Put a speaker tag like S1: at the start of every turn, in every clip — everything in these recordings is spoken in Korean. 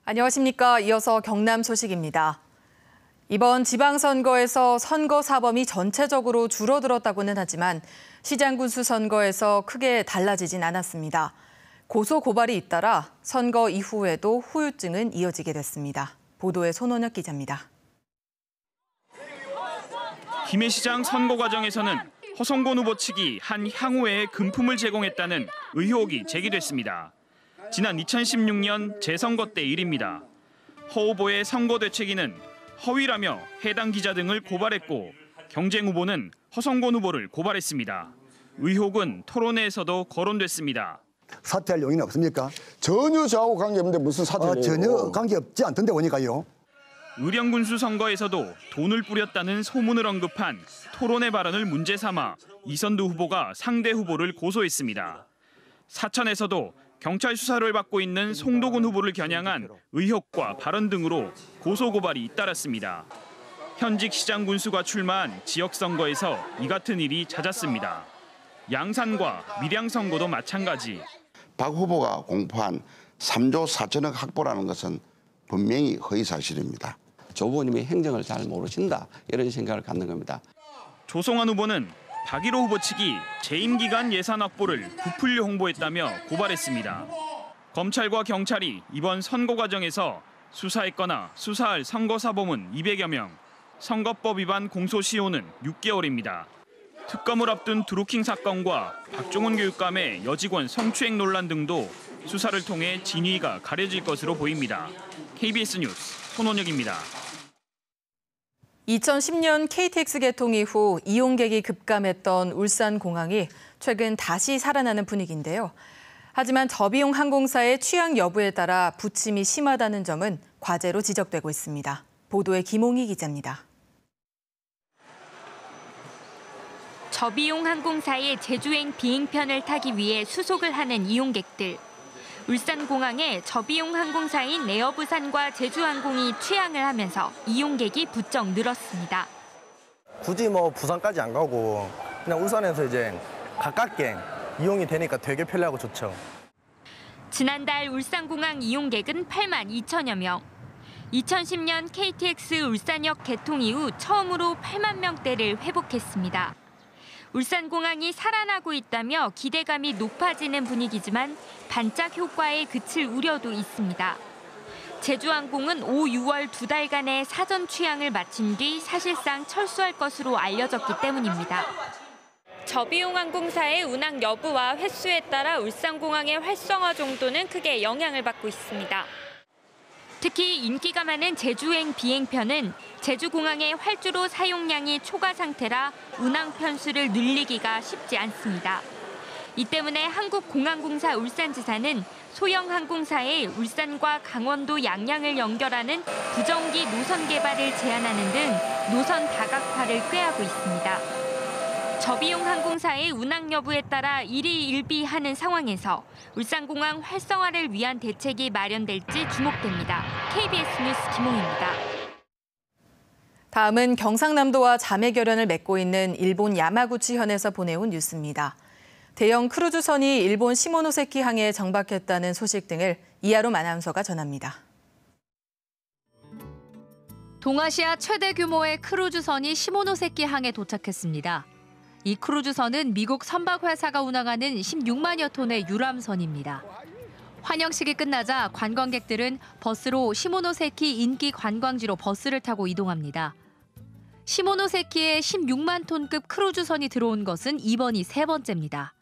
S1: 안녕하십니까. 이어서 경남 소식입니다. 이번 지방선거에서 선거 사범이 전체적으로 줄어들었다고는 하지만 시장군수 선거에서 크게 달라지진 않았습니다. 고소 고발이 잇따라 선거 이후에도 후유증은 이어지게 됐습니다. 보도에 손원혁 기자입니다.
S2: 김해 시장 선거 과정에서는 허성곤 후보 측이 한 향후에 금품을 제공했다는 의혹이 제기됐습니다. 지난 2016년 재선거 때 일입니다. 허 후보의 선거 되채기는 허위라며 해당 기자 등을 고발했고 경쟁 후보는 허성곤 후보를 고발했습니다. 의혹은 토론회에서도 거론됐습니다.
S3: 사퇴할 용의는 없습니까?
S4: 전혀 저하고 관계없는데 무슨 사퇴를 해요?
S3: 전혀 관계없지 않던데 보니까요.
S2: 의령군수 선거에서도 돈을 뿌렸다는 소문을 언급한 토론회 발언을 문제 삼아 이선두 후보가 상대 후보를 고소했습니다. 사천에서도 경찰 수사를 받고 있는 송도군 후보를 겨냥한 의혹과 발언 등으로 고소고발이 잇따랐습니다. 현직 시장 군수가 출마한 지역선거에서 이 같은 일이 잦았습니다. 양산과 밀양 선거도 마찬가지.
S5: 박 후보가 공포한 3조 4천억 확보라는 것은 분명히 허위사실입니다.
S6: 조 후보님이 행정을 잘 모르신다 이런 생각을 갖는 겁니다.
S2: 조성환 후보는 박일호 후보 측이 재임 기간 예산 확보를 부풀려 홍보했다며 고발했습니다. 검찰과 경찰이 이번 선거 과정에서 수사했거나 수사할 선거 사범은 200여 명, 선거법 위반 공소시효는 6개월입니다. 특검을 앞둔 드루킹 사건과 박종훈 교육감의 여직원 성추행 논란 등도 수사를 통해 진위가 가려질 것으로 보입니다. KBS 뉴스 손원혁입니다.
S1: 2010년 KTX 개통 이후 이용객이 급감했던 울산공항이 최근 다시 살아나는 분위기인데요. 하지만 저비용 항공사의 취향 여부에 따라 부침이 심하다는 점은 과제로 지적되고 있습니다. 보도에 김홍희 기자입니다.
S7: 저비용 항공사의 제주행 비행편을 타기 위해 수속을 하는 이용객들. 울산공항에 저비용 항공사인 에어부산과 제주항공이 취항을 하면서 이용객이 부쩍 늘었습니다.
S8: 굳이 부산까지 안 가고 그냥 울산에서 이제 가깝게 이용이 되니까 되게 편리하고 좋죠.
S7: 지난달 울산공항 이용객은 8만 2천여 명. 2010년 KTX 울산역 개통 이후 처음으로 8만 명대를 회복했습니다. 울산공항이 살아나고 있다며 기대감이 높아지는 분위기지만 반짝 효과에 그칠 우려도 있습니다. 제주항공은 5, 6월 2달간의 사전 취항을 마친 뒤 사실상 철수할 것으로 알려졌기 때문입니다. 저비용 항공사의 운항 여부와 횟수에 따라 울산공항의 활성화 정도는 크게 영향을 받고 있습니다. 특히 인기가 많은 제주행 비행편은 제주공항의 활주로 사용량이 초과 상태라 운항 편수를 늘리기가 쉽지 않습니다. 이 때문에 한국공항공사 울산지사는 소형 항공사에 울산과 강원도 양양을 연결하는 부정기 노선 개발을 제안하는 등 노선 다각화를 꾀하고 있습니다. 저비용 항공사의 운항 여부에 따라 일희일비하는 상황에서 울산공항 활성화를 위한 대책이 마련될지 주목됩니다. KBS 뉴스 김홍희입니다.
S1: 다음은 경상남도와 자매결연을 맺고 있는 일본 야마구치현에서 보내온 뉴스입니다. 대형 크루즈선이 일본 시모노세키 항에 정박했다는 소식 등을 이하롬 아나운서가 전합니다.
S9: 동아시아 최대 규모의 크루즈선이 시모노세키 항에 도착했습니다. 이 크루즈선은 미국 선박회사가 운항하는 16만여 톤의 유람선입니다. 환영식이 끝나자 관광객들은 버스로 시모노세키 인기 관광지로 버스를 타고 이동합니다. 시모노세키에 16만 톤급 크루즈선이 들어온 것은 이번이 세 번째입니다.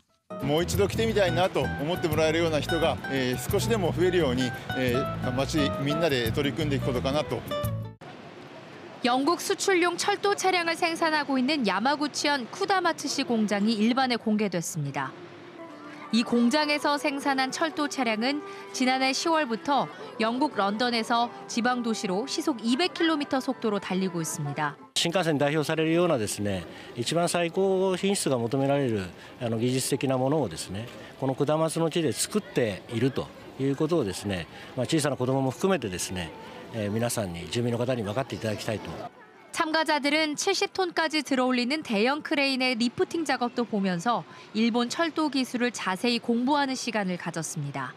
S10: もう一度来てみたいなと思ってもらえるような人が少しでも増えるように町みんなで取り組んでいくことかなと。
S9: 영국 수출용 철도 차량을 생산하고 있는 야마구치현 쿠다마츠시 공장이 일반에 공개됐습니다. 이 공장에서 생산한 철도 차량은 지난해 10월부터 영국 런던에서 지방 도시로 시속 200km 속도로 달리고 있습니다.
S11: 新幹線に代表されるようなですね、一番最高品質が求められる技術的なものをですね、この下松の地で作っているということをですね、小さな子どもも含めてですね、皆さんに住民の方に分かっていただきたいと。
S9: 참가자들은 70톤까지 들어올리는 대형 크레인의 리프팅 작업도 보면서 일본 철도 기술을 자세히 공부하는 시간을 가졌습니다.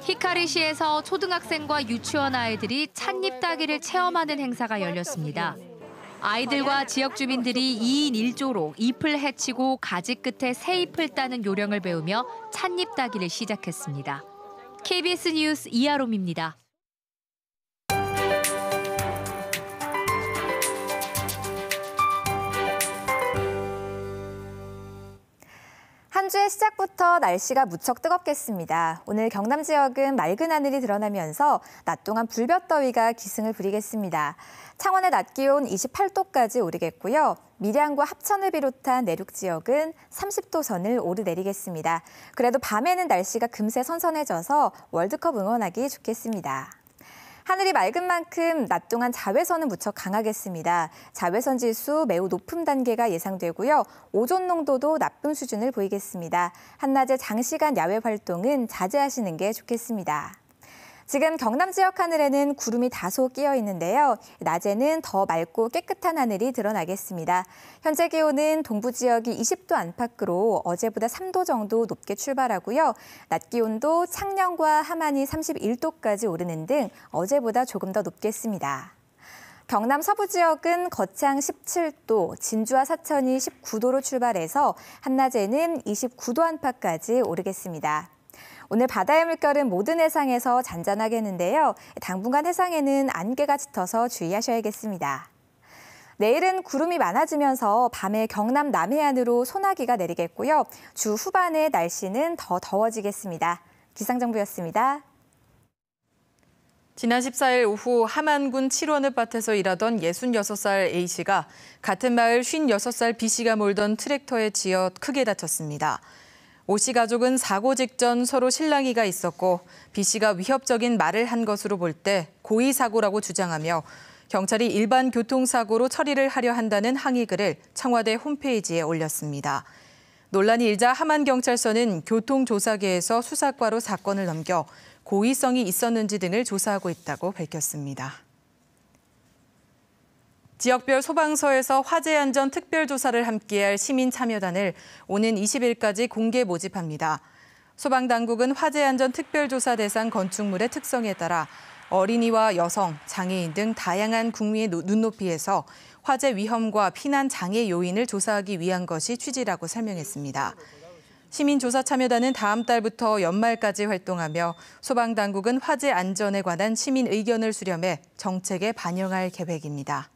S9: 히카리시에서 초등학생과 유치원 아이들이 찻잎 따기를 체험하는 행사가 열렸습니다. 아이들과 지역 주민들이 2인 1조로 잎을 헤치고 가지 끝에 새 잎을 따는 요령을 배우며 찻잎 따기를 시작했습니다. KBS 뉴스 이아롬입니다.
S12: 한 주의 시작부터 날씨가 무척 뜨겁겠습니다. 오늘 경남 지역은 맑은 하늘이 드러나면서 낮 동안 불볕더위가 기승을 부리겠습니다. 창원의 낮 기온 28도까지 오르겠고요. 밀양과 합천을 비롯한 내륙 지역은 30도 선을 오르내리겠습니다. 그래도 밤에는 날씨가 금세 선선해져서 월드컵 응원하기 좋겠습니다. 하늘이 맑은 만큼 낮 동안 자외선은 무척 강하겠습니다. 자외선 지수 매우 높은 단계가 예상되고요. 오존 농도도 나쁨 수준을 보이겠습니다. 한낮에 장시간 야외 활동은 자제하시는 게 좋겠습니다. 지금 경남 지역 하늘에는 구름이 다소 끼어 있는데요. 낮에는 더 맑고 깨끗한 하늘이 드러나겠습니다. 현재 기온은 동부 지역이 20도 안팎으로 어제보다 3도 정도 높게 출발하고요. 낮 기온도 창녕과 함안이 31도까지 오르는 등 어제보다 조금 더 높겠습니다. 경남 서부 지역은 거창 17도, 진주와 사천이 19도로 출발해서 한낮에는 29도 안팎까지 오르겠습니다. 오늘 바다의 물결은 모든 해상에서 잔잔하겠는데요. 당분간 해상에는 안개가 짙어서 주의하셔야겠습니다. 내일은 구름이 많아지면서 밤에 경남 남해안으로 소나기가 내리겠고요. 주 후반에 날씨는 더 더워지겠습니다. 기상정보였습니다.
S1: 지난 14일 오후 함안군 칠원읍 밭에서 일하던 66살 A씨가 같은 마을 56살 B씨가 몰던 트랙터에 치여 크게 다쳤습니다. 오씨 가족은 사고 직전 서로 실랑이가 있었고 B씨가 위협적인 말을 한 것으로 볼 때 고의 사고라고 주장하며 경찰이 일반 교통사고로 처리를 하려 한다는 항의글을 청와대 홈페이지에 올렸습니다. 논란이 일자 함안경찰서는 교통조사계에서 수사과로 사건을 넘겨 고의성이 있었는지 등을 조사하고 있다고 밝혔습니다. 지역별 소방서에서 화재 안전 특별조사를 함께할 시민참여단을 오는 20일까지 공개 모집합니다. 소방당국은 화재 안전 특별조사 대상 건축물의 특성에 따라 어린이와 여성, 장애인 등 다양한 국민의 눈높이에서 화재 위험과 피난 장애 요인을 조사하기 위한 것이 취지라고 설명했습니다. 시민조사참여단은 다음 달부터 연말까지 활동하며 소방당국은 화재 안전에 관한 시민 의견을 수렴해 정책에 반영할 계획입니다.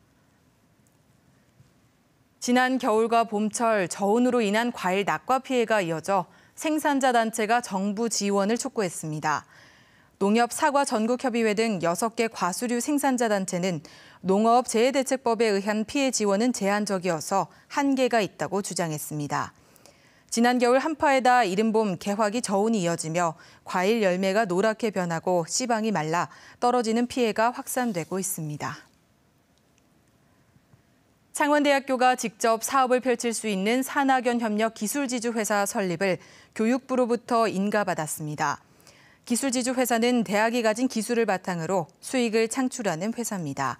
S1: 지난 겨울과 봄철 저온으로 인한 과일 낙과 피해가 이어져 생산자 단체가 정부 지원을 촉구했습니다. 농협 사과 전국협의회 등 6개 과수류 생산자 단체는 농업 재해대책법에 의한 피해 지원은 제한적이어서 한계가 있다고 주장했습니다. 지난 겨울 한파에다 이른 봄 개화기 저온이 이어지며 과일 열매가 노랗게 변하고 씨방이 말라 떨어지는 피해가 확산되고 있습니다. 창원대학교가 직접 사업을 펼칠 수 있는 산학연 협력 기술지주 회사 설립을 교육부로부터 인가받았습니다. 기술지주 회사는 대학이 가진 기술을 바탕으로 수익을 창출하는 회사입니다.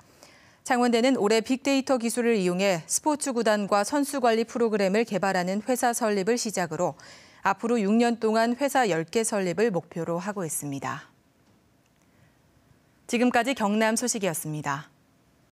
S1: 창원대는 올해 빅데이터 기술을 이용해 스포츠 구단과 선수 관리 프로그램을 개발하는 회사 설립을 시작으로 앞으로 6년 동안 회사 10개 설립을 목표로 하고 있습니다. 지금까지 경남 소식이었습니다.